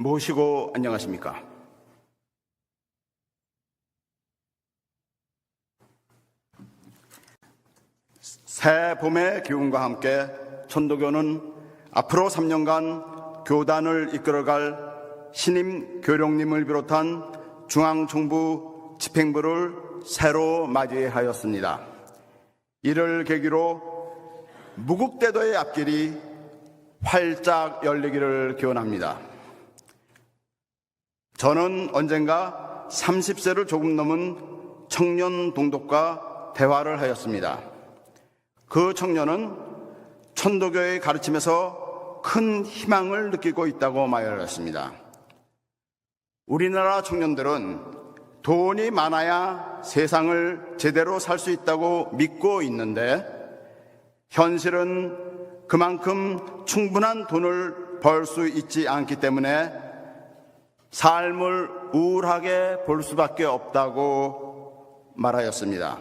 모시고 안녕하십니까? 새 봄의 기운과 함께 천도교는 앞으로 3년간 교단을 이끌어갈 신임 교령님을 비롯한 중앙정부 집행부를 새로 맞이하였습니다. 이를 계기로 무국대도의 앞길이 활짝 열리기를 기원합니다. 저는 언젠가 30세를 조금 넘은 청년 동독과 대화를 하였습니다. 그 청년은 천도교의 가르침에서 큰 희망을 느끼고 있다고 말했습니다. 우리나라 청년들은 돈이 많아야 세상을 제대로 살 수 있다고 믿고 있는데 현실은 그만큼 충분한 돈을 벌 수 있지 않기 때문에 삶을 우울하게 볼 수밖에 없다고 말하였습니다.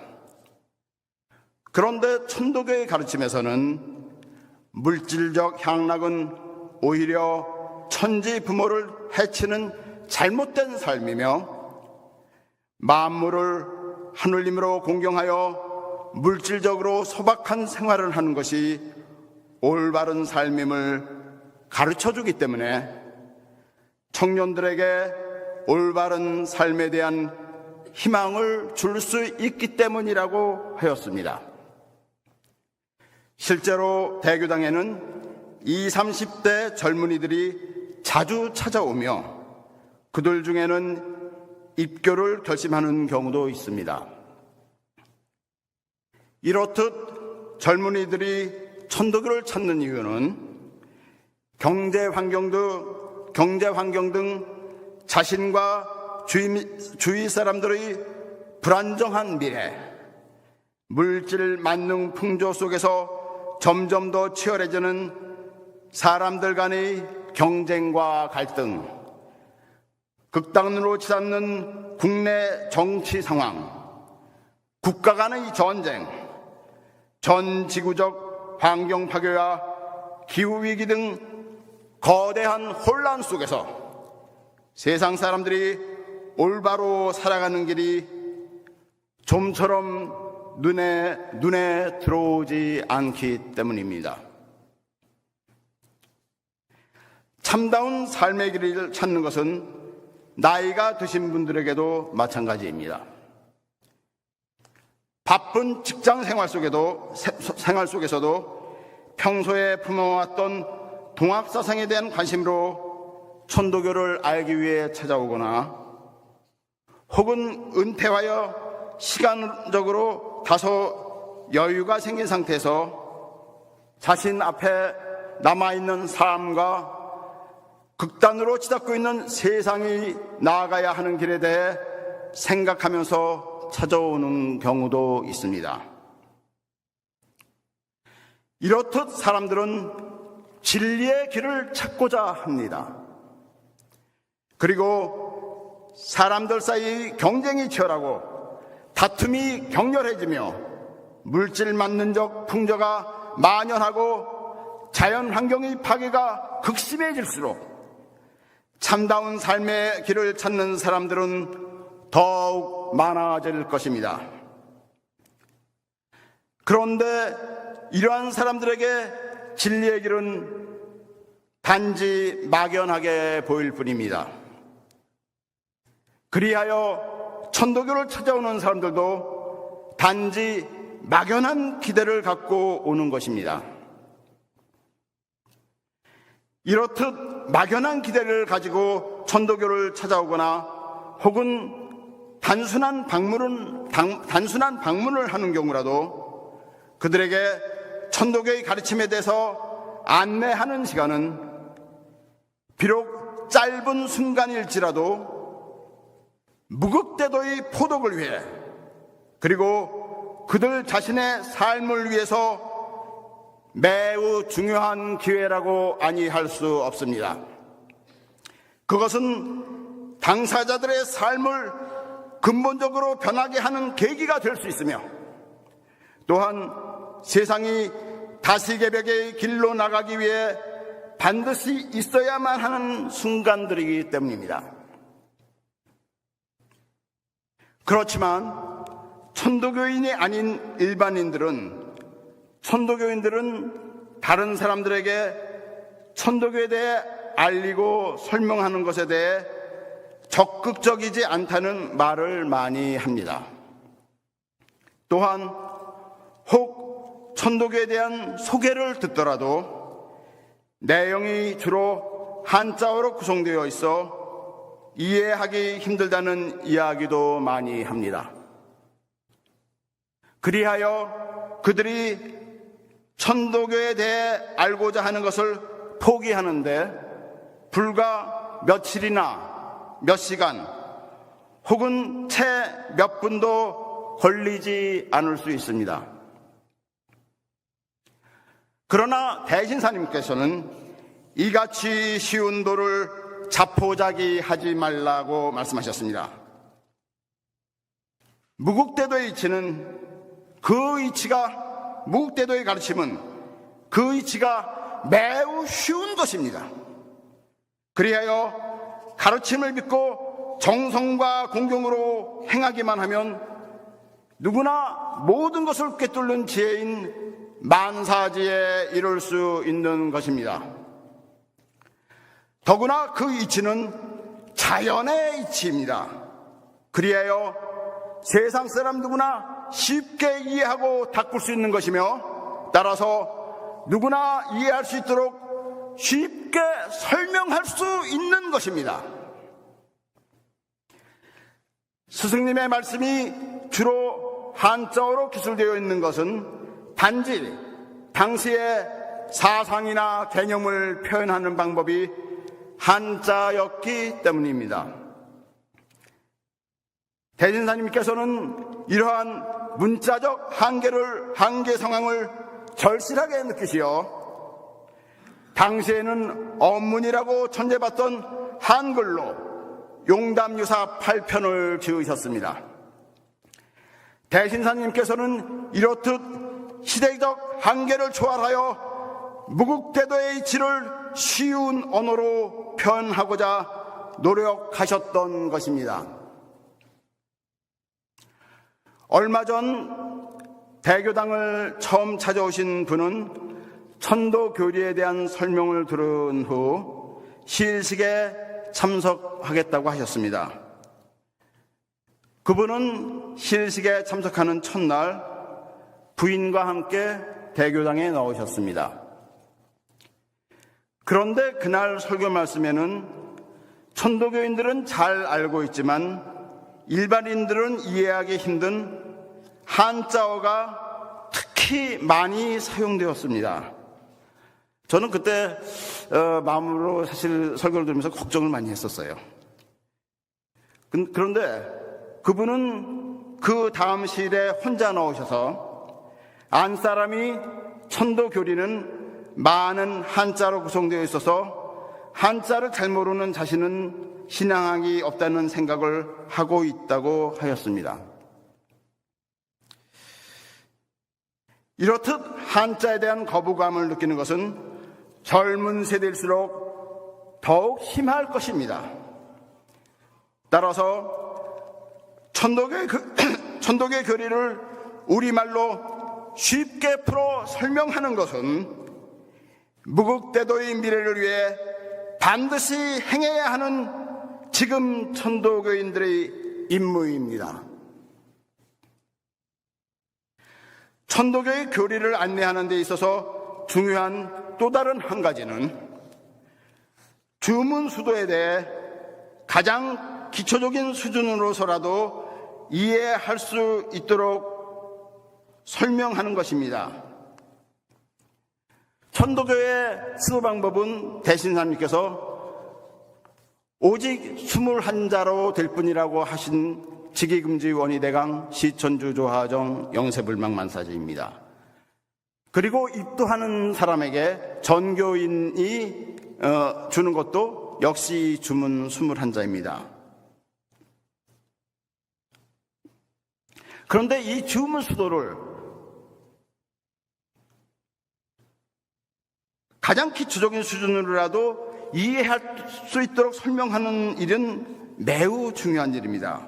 그런데 천도교의 가르침에서는 물질적 향락은 오히려 천지 부모를 해치는 잘못된 삶이며 만물을 하느님으로 공경하여 물질적으로 소박한 생활을 하는 것이 올바른 삶임을 가르쳐주기 때문에 청년들에게 올바른 삶에 대한 희망을 줄 수 있기 때문이라고 하였습니다. 실제로 대교당에는 20, 30대 젊은이들이 자주 찾아오며 그들 중에는 입교를 결심하는 경우도 있습니다. 이렇듯 젊은이들이 천도교를 찾는 이유는 경제 환경 등 자신과 주위 사람들의 불안정한 미래, 물질 만능 풍조 속에서 점점 더 치열해지는 사람들 간의 경쟁과 갈등, 극단으로 치닫는 국내 정치 상황, 국가 간의 전쟁, 전 지구적 환경 파괴와 기후위기 등 거대한 혼란 속에서 세상 사람들이 올바로 살아가는 길이 좀처럼 눈에 들어오지 않기 때문입니다. 참다운 삶의 길을 찾는 것은 나이가 드신 분들에게도 마찬가지입니다. 바쁜 직장 생활 속에서도 평소에 품어왔던 동학사상에 대한 관심으로 천도교를 알기 위해 찾아오거나 혹은 은퇴하여 시간적으로 다소 여유가 생긴 상태에서 자신 앞에 남아있는 삶과 극단으로 치닫고 있는 세상이 나아가야 하는 길에 대해 생각하면서 찾아오는 경우도 있습니다. 이렇듯 사람들은 진리의 길을 찾고자 합니다. 그리고 사람들 사이 경쟁이 치열하고 다툼이 격렬해지며 물질 만능적 풍조가 만연하고 자연 환경의 파괴가 극심해질수록 참다운 삶의 길을 찾는 사람들은 더욱 많아질 것입니다. 그런데 이러한 사람들에게 진리의 길은 단지 막연하게 보일 뿐입니다. 그리하여 천도교를 찾아오는 사람들도 단지 막연한 기대를 갖고 오는 것입니다. 이렇듯 막연한 기대를 가지고 천도교를 찾아오거나 혹은 단순한 방문을 하는 경우라도 그들에게 천도교의 가르침에 대해서 안내하는 시간은 비록 짧은 순간일지라도 무극대도의 포독을 위해 그리고 그들 자신의 삶을 위해서 매우 중요한 기회라고 아니할 수 없습니다. 그것은 당사자들의 삶을 근본적으로 변하게 하는 계기가 될 수 있으며 또한 세상이 다시개벽의 길로 나가기 위해 반드시 있어야만 하는 순간들이기 때문입니다. 그렇지만 천도교인이 아닌 천도교인들은 다른 사람들에게 천도교에 대해 알리고 설명하는 것에 대해 적극적이지 않다는 말을 많이 합니다. 또한 혹 천도교에 대한 소개를 듣더라도 내용이 주로 한자어로 구성되어 있어 이해하기 힘들다는 이야기도 많이 합니다. 그리하여 그들이 천도교에 대해 알고자 하는 것을 포기하는데 불과 며칠이나 몇 시간 혹은 채 몇 분도 걸리지 않을 수 있습니다. 그러나 대신사님께서는 이같이 쉬운 도를 자포자기하지 말라고 말씀하셨습니다. 무국대도의 이치는 무국대도의 가르침은 그 이치가 매우 쉬운 것입니다. 그리하여 가르침을 믿고 정성과 공경으로 행하기만 하면 누구나 모든 것을 꿰뚫는 지혜인 만사지에 이룰 수 있는 것입니다. 더구나 그 이치는 자연의 이치입니다. 그리하여 세상 사람 누구나 쉽게 이해하고 닦을 수 있는 것이며 따라서 누구나 이해할 수 있도록 쉽게 설명할 수 있는 것입니다. 스승님의 말씀이 주로 한자어로 기술되어 있는 것은 단지 당시의 사상이나 개념을 표현하는 방법이 한자였기 때문입니다. 대진사님께서는 이러한 문자적 한계 상황을 절실하게 느끼시어 당시에는 언문이라고 천재받던 한글로 용담유사 8편을 지으셨습니다. 대신사님께서는 이렇듯 시대적 한계를 초월하여 무국대도의 이치를 쉬운 언어로 표현하고자 노력하셨던 것입니다. 얼마 전 대교당을 처음 찾아오신 분은 천도교리에 대한 설명을 들은 후 시일식에 참석하겠다고 하셨습니다. 그분은 시일식에 참석하는 첫날 부인과 함께 대교당에 나오셨습니다. 그런데 그날 설교 말씀에는 천도교인들은 잘 알고 있지만 일반인들은 이해하기 힘든 한자어가 특히 많이 사용되었습니다. 저는 그때 마음으로 사실 설교를 들으면서 걱정을 많이 했었어요. 그런데 그분은 그 다음 시일에 혼자 나오셔서 안사람이 천도교리는 많은 한자로 구성되어 있어서 한자를 잘 모르는 자신은 신앙학이 없다는 생각을 하고 있다고 하였습니다. 이렇듯 한자에 대한 거부감을 느끼는 것은 젊은 세대일수록 더욱 심할 것입니다. 따라서 천도교의 교리를 우리말로 쉽게 풀어 설명하는 것은 무국대도의 미래를 위해 반드시 행해야 하는 지금 천도교인들의 임무입니다. 천도교의 교리를 안내하는 데 있어서 중요한 또 다른 한 가지는 주문수도에 대해 가장 기초적인 수준으로서라도 이해할 수 있도록 설명하는 것입니다. 천도교의 수도 방법은 대신사님께서 오직 21자로 될 뿐이라고 하신 직위금지 원의대강 시천주 조하정 영세불망만사지입니다. 그리고 입도하는 사람에게 전교인이 주는 것도 역시 주문 21자입니다. 그런데 이 주문 수도를 가장 기초적인 수준으로라도 이해할 수 있도록 설명하는 일은 매우 중요한 일입니다.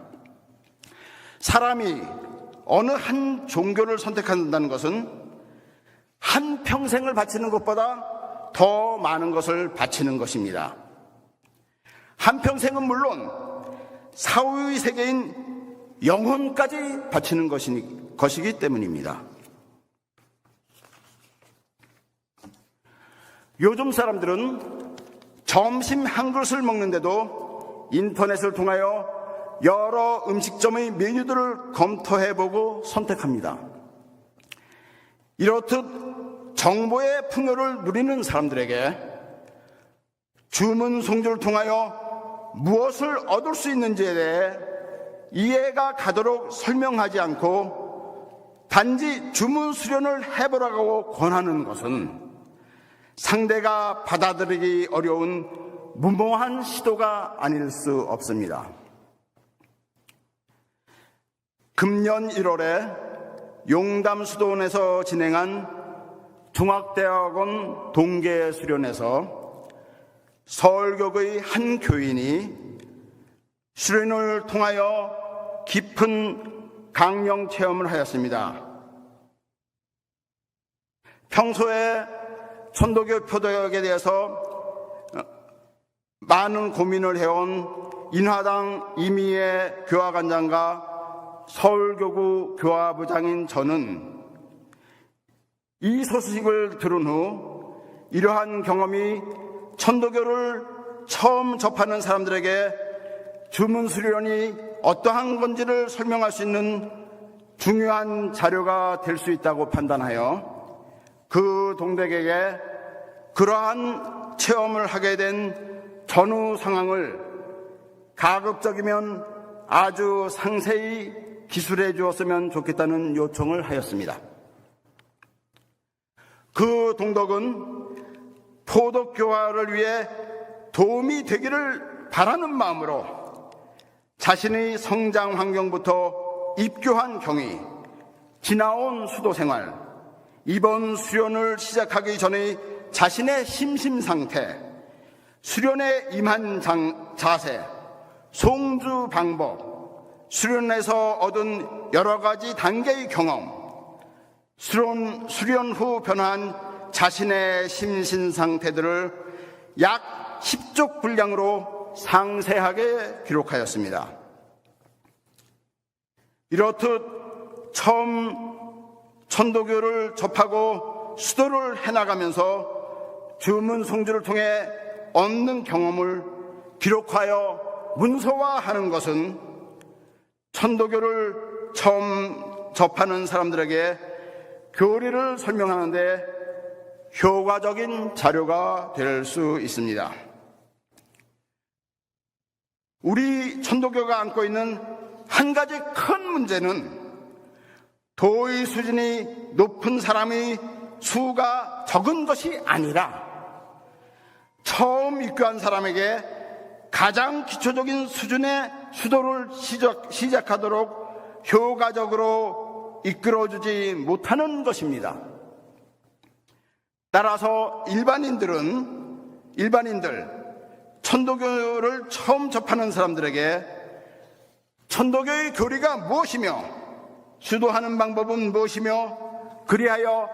사람이 어느 한 종교를 선택한다는 것은 한 평생을 바치는 것보다 더 많은 것을 바치는 것입니다. 한 평생은 물론 사후의 세계인 영혼까지 바치는 것이기 때문입니다. 요즘 사람들은 점심 한 그릇을 먹는데도 인터넷을 통하여 여러 음식점의 메뉴들을 검토해보고 선택합니다. 이렇듯 정보의 풍요를 누리는 사람들에게 주문 송주를 통하여 무엇을 얻을 수 있는지에 대해 이해가 가도록 설명하지 않고 단지 주문 수련을 해보라고 권하는 것은 상대가 받아들이기 어려운 무모한 시도가 아닐 수 없습니다. 금년 1월에 용담수도원에서 진행한 중학대학원 동계 수련에서 서울교구의 한 교인이 수련을 통하여 깊은 강령 체험을 하였습니다. 평소에 천도교 표덕에 대해서 많은 고민을 해온 인화당 이미애 교화관장과 서울교구 교화부장인 저는 이 소식을 들은 후 이러한 경험이 천도교를 처음 접하는 사람들에게 주문 수련이 어떠한 건지를 설명할 수 있는 중요한 자료가 될 수 있다고 판단하여 그 동백에게 그러한 체험을 하게 된 전후 상황을 가급적이면 아주 상세히 기술해 주었으면 좋겠다는 요청을 하였습니다. 그 동덕은 포덕교화를 위해 도움이 되기를 바라는 마음으로 자신의 성장 환경부터 입교한 경위, 지나온 수도 생활, 이번 수련을 시작하기 전의 자신의 심심 상태, 수련에 임한 자세, 송주 방법, 수련에서 얻은 여러 가지 단계의 경험, 수련 후 변화한 자신의 심신 상태들을 약 10쪽 분량으로 상세하게 기록하였습니다. 이렇듯 처음 천도교를 접하고 수도를 해나가면서 주문 송주를 통해 얻는 경험을 기록하여 문서화하는 것은 천도교를 처음 접하는 사람들에게 교리를 설명하는데 효과적인 자료가 될 수 있습니다. 우리 천도교가 안고 있는 한 가지 큰 문제는 도의 수준이 높은 사람의 수가 적은 것이 아니라 처음 입교한 사람에게 가장 기초적인 수준의 수도를 시작하도록 효과적으로 이끌어주지 못하는 것입니다. 따라서 일반인들 천도교를 처음 접하는 사람들에게 천도교의 교리가 무엇이며 수도하는 방법은 무엇이며 그리하여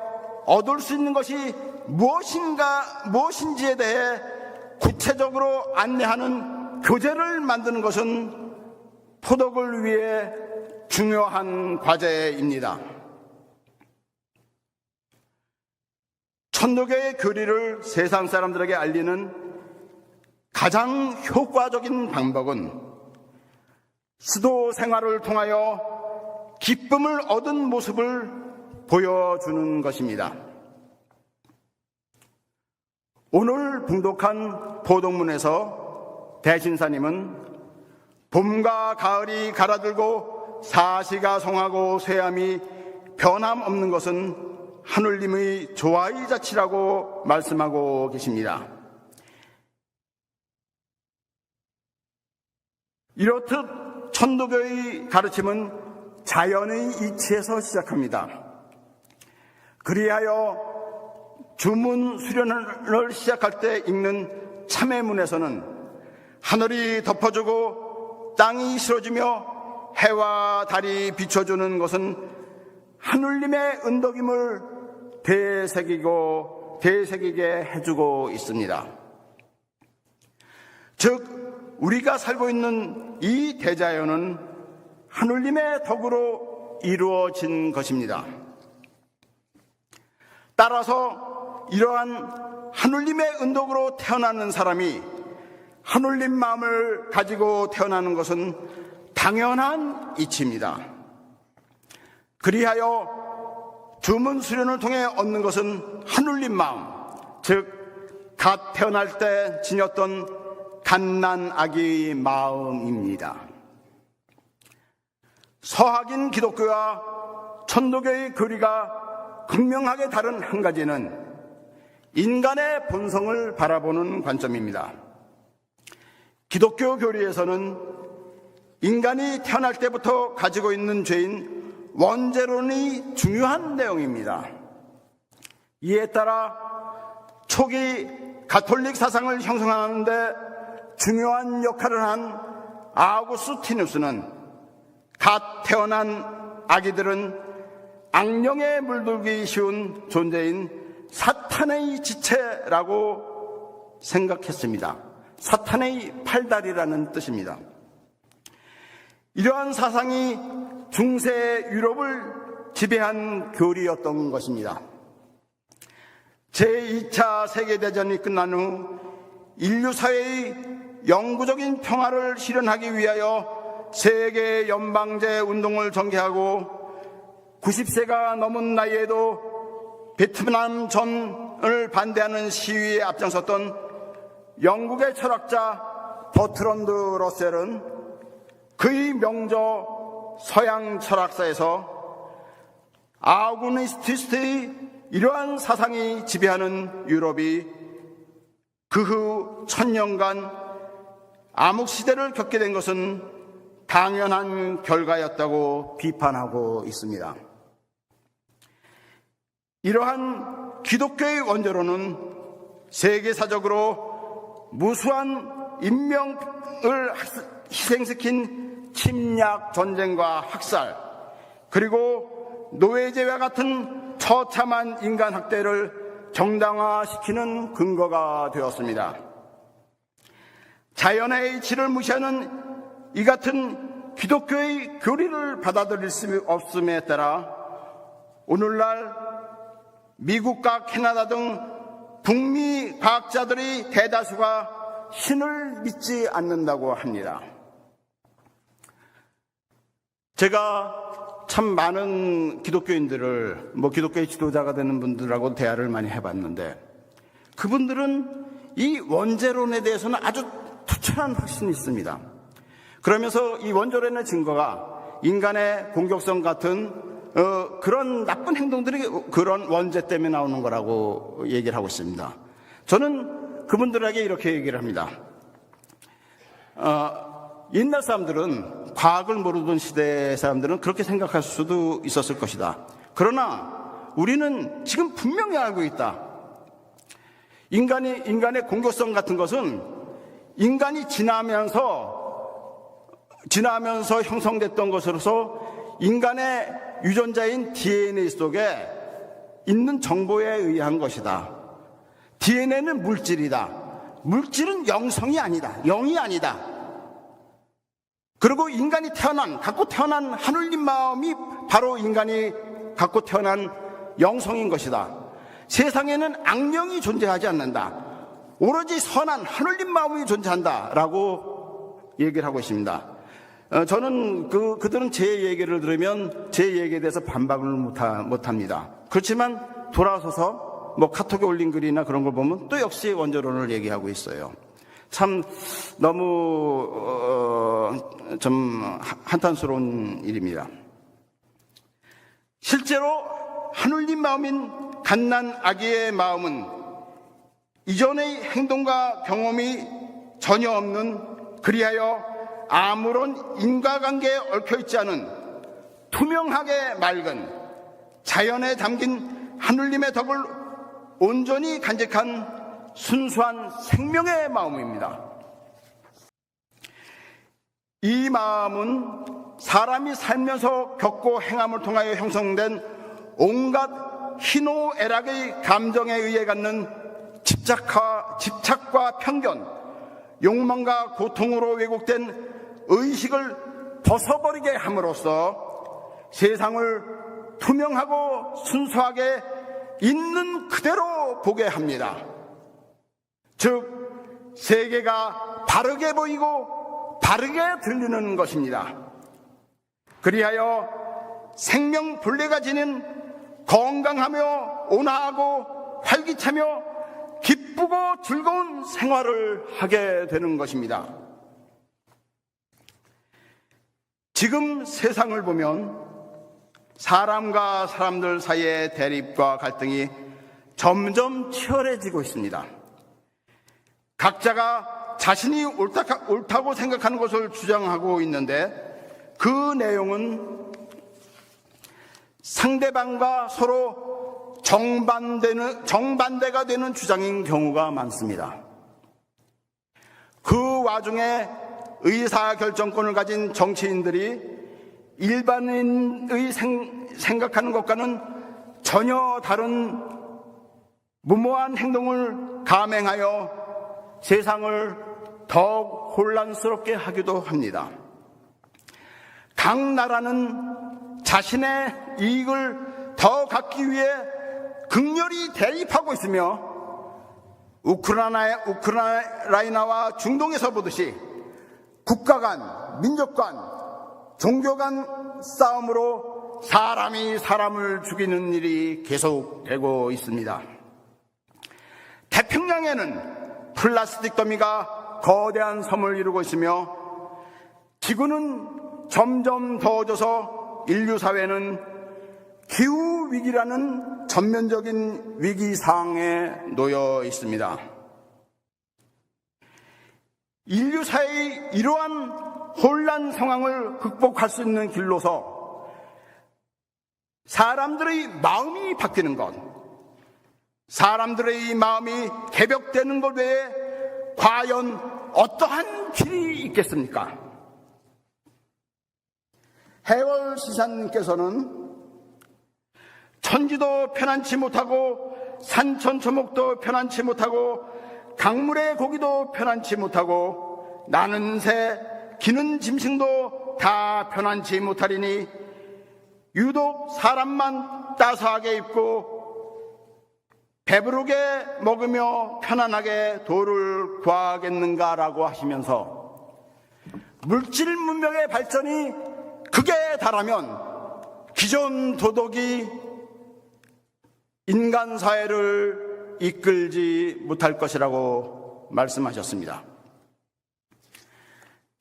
얻을 수 있는 것이 무엇인지에 대해 구체적으로 안내하는 교재를 만드는 것은 포덕을 위해 중요한 과제입니다. 천도교의 교리를 세상 사람들에게 알리는 가장 효과적인 방법은 수도 생활을 통하여 기쁨을 얻은 모습을 보여주는 것입니다. 오늘 봉독한 포덕문에서 대신사님은 봄과 가을이 가라들고 사시가 성하고 쇠함이 변함없는 것은 하늘님의 조화의 자치라고 말씀하고 계십니다. 이렇듯 천도교의 가르침은 자연의 이치에서 시작합니다. 그리하여 주문 수련을 시작할 때 읽는 참회문에서는 하늘이 덮어주고 땅이 실어주며 해와 달이 비춰주는 것은 하느님의 은덕임을 되새기게 해주고 있습니다. 즉 우리가 살고 있는 이 대자연은 하느님의 덕으로 이루어진 것입니다. 따라서 이러한 하느님의 은덕으로 태어나는 사람이 하느님 마음을 가지고 태어나는 것은 당연한 이치입니다. 그리하여 주문 수련을 통해 얻는 것은 하느님 마음, 즉 갓 태어날 때 지녔던 갓난 아기의 마음입니다. 서학인 기독교와 천도교의 교리가 극명하게 다른 한 가지는 인간의 본성을 바라보는 관점입니다. 기독교 교리에서는 인간이 태어날 때부터 가지고 있는 죄인 원죄론이 중요한 내용입니다. 이에 따라 초기 가톨릭 사상을 형성하는 데 중요한 역할을 한 아우구스티누스는 갓 태어난 아기들은 악령에 물들기 쉬운 존재인 사탄의 지체라고 생각했습니다. 사탄의 팔다리라는 뜻입니다. 이러한 사상이 중세 유럽을 지배한 교리였던 것입니다. 제2차 세계대전이 끝난 후 인류 사회의 영구적인 평화를 실현하기 위하여 세계 연방제 운동을 전개하고 90세가 넘은 나이에도 베트남 전을 반대하는 시위에 앞장섰던 영국의 철학자 버트런드 러셀은 그의 명저 서양 철학사에서 아우구스티누스의 이러한 사상이 지배하는 유럽이 그 후 1000년간 암흑시대를 겪게 된 것은 당연한 결과였다고 비판하고 있습니다. 이러한 기독교의 원죄로는 세계사적으로 무수한 인명을 희생시킨 침략, 전쟁과 학살, 그리고 노예제와 같은 처참한 인간 학대를 정당화시키는 근거가 되었습니다. 자연의 이치를 무시하는 이 같은 기독교의 교리를 받아들일 수 없음에 따라 오늘날 미국과 캐나다 등 북미 과학자들의 대다수가 신을 믿지 않는다고 합니다. 제가 참 많은 기독교인들을, 기독교의 지도자가 되는 분들하고 대화를 많이 해봤는데, 그분들은 이 원죄론에 대해서는 아주 투철한 확신이 있습니다. 그러면서 이 원죄론의 증거가 인간의 공격성 같은 그런 나쁜 행동들이 그런 원죄 때문에 나오는 거라고 얘기를 하고 있습니다. 저는 그분들에게 이렇게 얘기를 합니다. 옛날 사람들은, 과학을 모르던 시대 사람들은 그렇게 생각할 수도 있었을 것이다. 그러나 우리는 지금 분명히 알고 있다. 인간의 공격성 같은 것은 인간이 지나면서 형성됐던 것으로서 인간의 유전자인 DNA 속에 있는 정보에 의한 것이다. DNA는 물질이다. 물질은 영성이 아니다. 영이 아니다. 그리고 인간이 갖고 태어난 하느님 마음이 바로 인간이 갖고 태어난 영성인 것이다. 세상에는 악령이 존재하지 않는다. 오로지 선한 하느님 마음이 존재한다. 라고 얘기를 하고 있습니다. 저는 그들은 제 얘기를 들으면 제 얘기에 대해서 반박을 못합니다. 그렇지만 돌아서서 카톡에 올린 글이나 그런 걸 보면 또 역시 원죄론을 얘기하고 있어요. 참 너무 좀 한탄스러운 일입니다. 실제로 하느님 마음인 갓난 아기의 마음은 이전의 행동과 경험이 전혀 없는, 그리하여 아무런 인과관계에 얽혀있지 않은 투명하게 맑은 자연에 담긴 하느님의 덕을 온전히 간직한 순수한 생명의 마음입니다. 이 마음은 사람이 살면서 겪고 행함을 통하여 형성된 온갖 희노애락의 감정에 의해 갖는 집착과 편견, 욕망과 고통으로 왜곡된 의식을 벗어버리게 함으로써 세상을 투명하고 순수하게 있는 그대로 보게 합니다. 즉, 세계가 바르게 보이고 바르게 들리는 것입니다. 그리하여 생명불례가 지닌 건강하며 온화하고 활기차며 기쁘고 즐거운 생활을 하게 되는 것입니다. 지금 세상을 보면 사람과 사람들 사이의 대립과 갈등이 점점 치열해지고 있습니다. 각자가 자신이 옳다고 생각하는 것을 주장하고 있는데 그 내용은 상대방과 서로 정반대가 되는 주장인 경우가 많습니다. 그 와중에 의사결정권을 가진 정치인들이 일반인의 생각하는 것과는 전혀 다른 무모한 행동을 감행하여 세상을 더욱 혼란스럽게 하기도 합니다. 각 나라는 자신의 이익을 더 갖기 위해 극렬히 대립하고 있으며 우크라이나와 중동에서 보듯이 국가 간, 민족 간, 종교 간 싸움으로 사람이 사람을 죽이는 일이 계속되고 있습니다. 태평양에는 플라스틱 더미가 거대한 섬을 이루고 있으며 지구는 점점 더워져서 인류 사회는 기후위기라는 전면적인 위기 상황에 놓여 있습니다. 인류 사회의 이러한 혼란 상황을 극복할 수 있는 길로서 사람들의 마음이 바뀌는 것, 사람들의 마음이 개벽되는 것 외에 과연 어떠한 길이 있겠습니까? 해월시사님께서는 천지도 편안치 못하고 산천초목도 편안치 못하고 강물의 고기도 편안치 못하고 나는 새 기는 짐승도 다 편안치 못하리니 유독 사람만 따스하게 입고 배부르게 먹으며 편안하게 도를 구하겠는가라고 하시면서 물질 문명의 발전이 극에 달하면 기존 도덕이 인간 사회를 이끌지 못할 것이라고 말씀하셨습니다.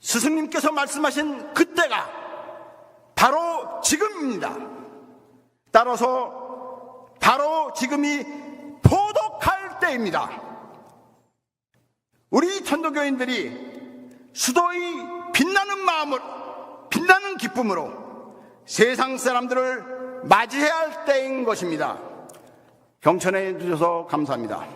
스승님께서 말씀하신 그때가 바로 지금입니다. 따라서 바로 지금이 포독할 때입니다. 우리 천도교인들이 수도의 빛나는 마음으로, 빛나는 기쁨으로 세상 사람들을 맞이해야 할 때인 것입니다. 경청해 주셔서 감사합니다.